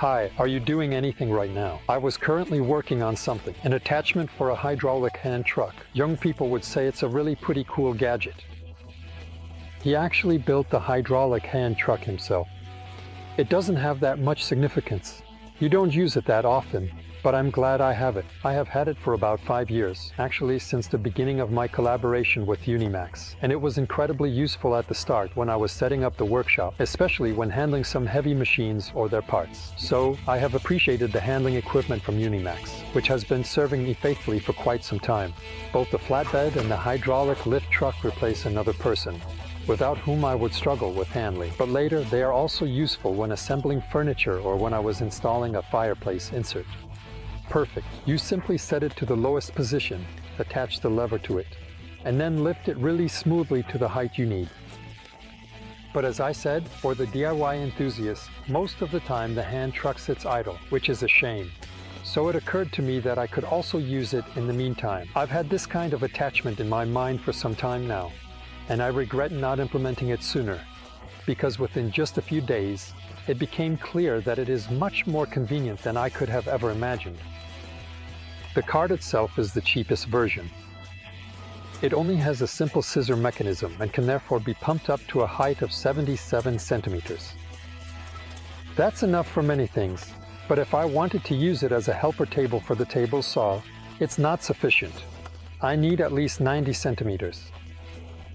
Hi, are you doing anything right now? I was currently working on something, an attachment for a hydraulic hand truck. Young people would say it's a really pretty cool gadget. He actually built the hydraulic hand truck himself. It doesn't have that much significance. You don't use it that often, but I'm glad I have it. I have had it for about 5 years, actually since the beginning of my collaboration with uni-max. And it was incredibly useful at the start when I was setting up the workshop, especially when handling some heavy machines or their parts. So I have appreciated the handling equipment from uni-max, which has been serving me faithfully for quite some time. Both the flatbed and the hydraulic lift truck replace another person, without whom I would struggle with handling. But later, they are also useful when assembling furniture or when I was installing a fireplace insert. Perfect. You simply set it to the lowest position, attach the lever to it, and then lift it really smoothly to the height you need. But as I said, for the DIY enthusiast, most of the time the hand truck sits idle, which is a shame. So it occurred to me that I could also use it in the meantime. I've had this kind of attachment in my mind for some time now, and I regret not implementing it sooner, because within just a few days, it became clear that it is much more convenient than I could have ever imagined. The cart itself is the cheapest version. It only has a simple scissor mechanism and can therefore be pumped up to a height of 77 centimeters. That's enough for many things, but if I wanted to use it as a helper table for the table saw, it's not sufficient. I need at least 90 centimeters.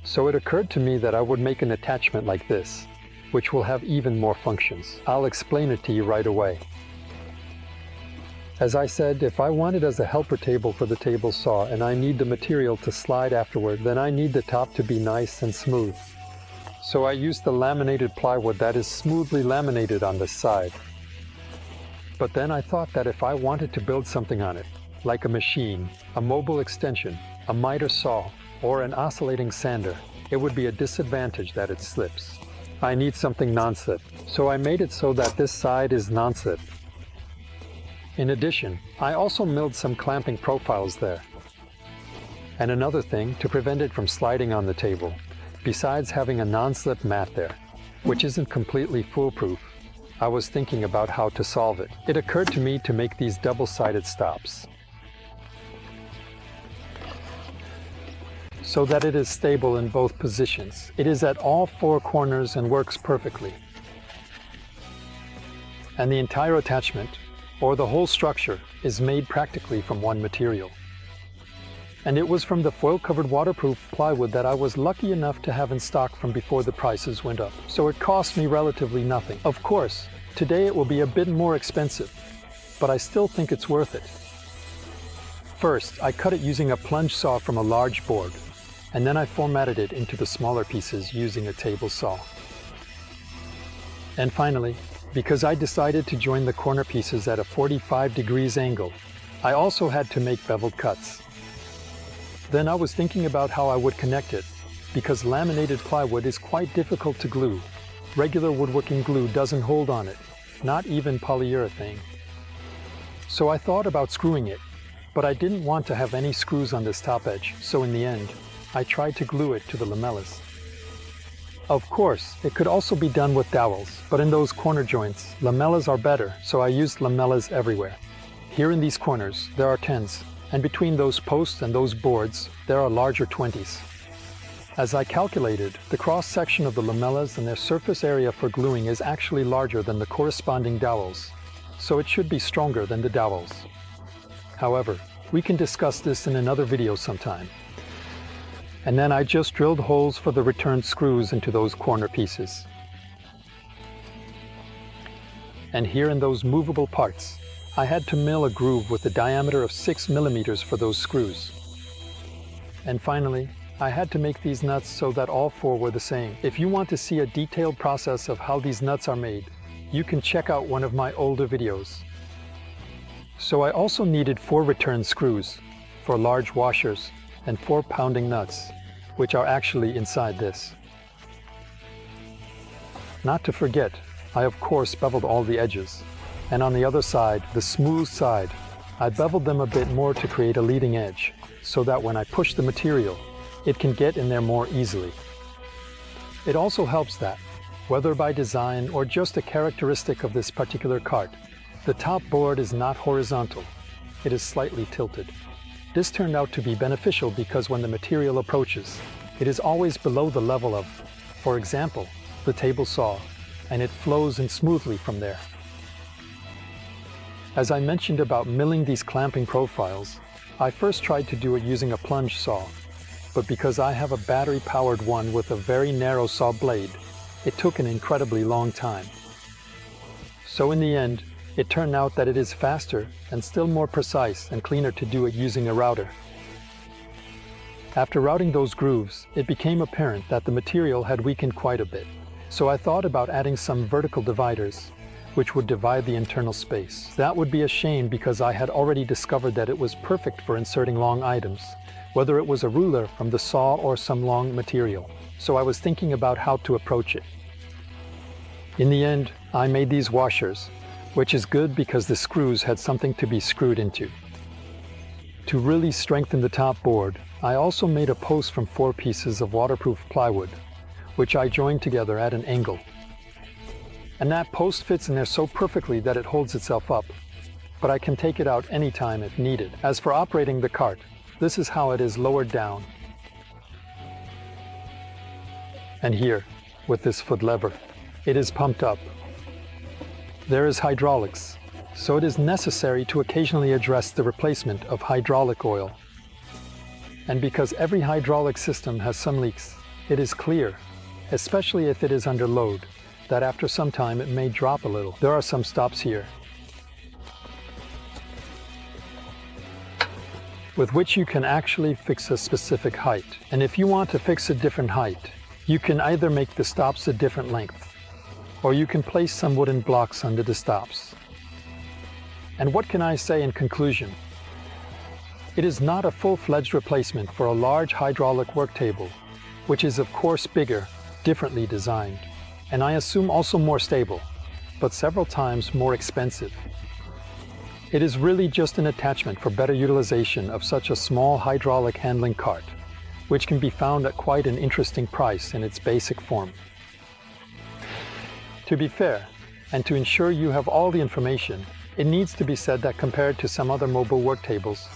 So it occurred to me that I would make an attachment like this, which will have even more functions. I'll explain it to you right away. As I said, if I want it as a helper table for the table saw and I need the material to slide afterward, then I need the top to be nice and smooth. So I used the laminated plywood that is smoothly laminated on this side. But then I thought that if I wanted to build something on it, like a machine, a mobile extension, a miter saw, or an oscillating sander, it would be a disadvantage that it slips. I need something non-slip, so I made it so that this side is non-slip. In addition, I also milled some clamping profiles there. And another thing to prevent it from sliding on the table, besides having a non-slip mat there, which isn't completely foolproof, I was thinking about how to solve it. It occurred to me to make these double-sided stops, so that it is stable in both positions. It is at all 4 corners and works perfectly. And the entire attachment, or the whole structure, is made practically from one material. And it was from the foil-covered waterproof plywood that I was lucky enough to have in stock from before the prices went up. So it cost me relatively nothing. Of course, today it will be a bit more expensive, but I still think it's worth it. First, I cut it using a plunge saw from a large board, and then I formatted it into the smaller pieces using a table saw. And finally, because I decided to join the corner pieces at a 45 degrees angle, I also had to make beveled cuts. Then I was thinking about how I would connect it, because laminated plywood is quite difficult to glue. Regular woodworking glue doesn't hold on it, not even polyurethane. So I thought about screwing it, but I didn't want to have any screws on this top edge, so in the end, I tried to glue it to the lamellas. Of course, it could also be done with dowels, but in those corner joints, lamellas are better, so I used lamellas everywhere. Here in these corners, there are 10s, and between those posts and those boards, there are larger 20s. As I calculated, the cross-section of the lamellas and their surface area for gluing is actually larger than the corresponding dowels, so it should be stronger than the dowels. However, we can discuss this in another video sometime. And then I just drilled holes for the returned screws into those corner pieces. And here in those movable parts, I had to mill a groove with a diameter of 6 millimeters for those screws. And finally, I had to make these nuts so that all 4 were the same. If you want to see a detailed process of how these nuts are made, you can check out one of my older videos. So I also needed 4 return screws, 4 large washers, and 4 pounding nuts, which are actually inside this. Not to forget, I of course beveled all the edges, and on the other side, the smooth side, I beveled them a bit more to create a leading edge, so that when I push the material, it can get in there more easily. It also helps that, whether by design or just a characteristic of this particular cart, The top board is not horizontal, it is slightly tilted. This turned out to be beneficial because when the material approaches, it is always below the level of, for example, the table saw, and it flows in smoothly from there. As I mentioned about milling these clamping profiles, I first tried to do it using a plunge saw, but because I have a battery-powered one with a very narrow saw blade, it took an incredibly long time. So in the end, it turned out that it is faster and still more precise and cleaner to do it using a router. After routing those grooves, it became apparent that the material had weakened quite a bit, so I thought about adding some vertical dividers, which would divide the internal space. That would be a shame because I had already discovered that it was perfect for inserting long items, whether it was a ruler from the saw or some long material, so I was thinking about how to approach it. In the end, I made these washers, which is good because the screws had something to be screwed into. To really strengthen the top board, I also made a post from 4 pieces of waterproof plywood, which I joined together at an angle. And that post fits in there so perfectly that it holds itself up, but I can take it out anytime if needed. As for operating the cart, this is how it is lowered down. And here, with this foot lever, it is pumped up. There is hydraulics, so it is necessary to occasionally address the replacement of hydraulic oil. And because every hydraulic system has some leaks, it is clear, especially if it is under load, that after some time it may drop a little. There are some stops here, with which you can actually fix a specific height. And if you want to fix a different height, you can either make the stops a different length, or you can place some wooden blocks under the stops. And what can I say in conclusion? It is not a full-fledged replacement for a large hydraulic work table, which is of course bigger, differently designed, and I assume also more stable, but several times more expensive. It is really just an attachment for better utilization of such a small hydraulic handling cart, which can be found at quite an interesting price in its basic form. To be fair, and to ensure you have all the information, it needs to be said that compared to some other mobile work tables,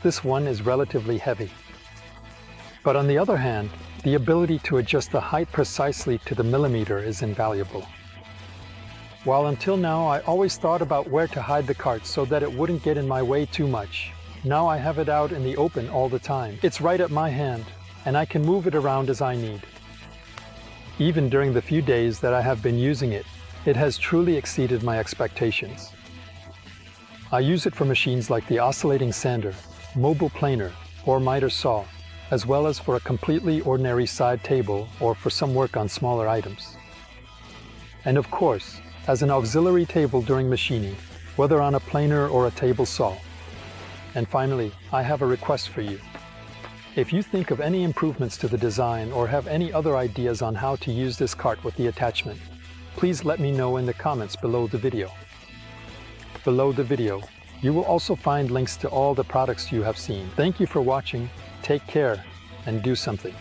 this one is relatively heavy. But on the other hand, the ability to adjust the height precisely to the millimeter is invaluable. While until now I always thought about where to hide the cart so that it wouldn't get in my way too much, now I have it out in the open all the time. It's right at my hand, and I can move it around as I need. Even during the few days that I have been using it, it has truly exceeded my expectations. I use it for machines like the oscillating sander, mobile planer, or miter saw, as well as for a completely ordinary side table or for some work on smaller items. And of course, as an auxiliary table during machining, whether on a planer or a table saw. And finally, I have a request for you. If you think of any improvements to the design or have any other ideas on how to use this cart with the attachment, please let me know in the comments below the video. Below the video, you will also find links to all the products you have seen. Thank you for watching, take care, and do something.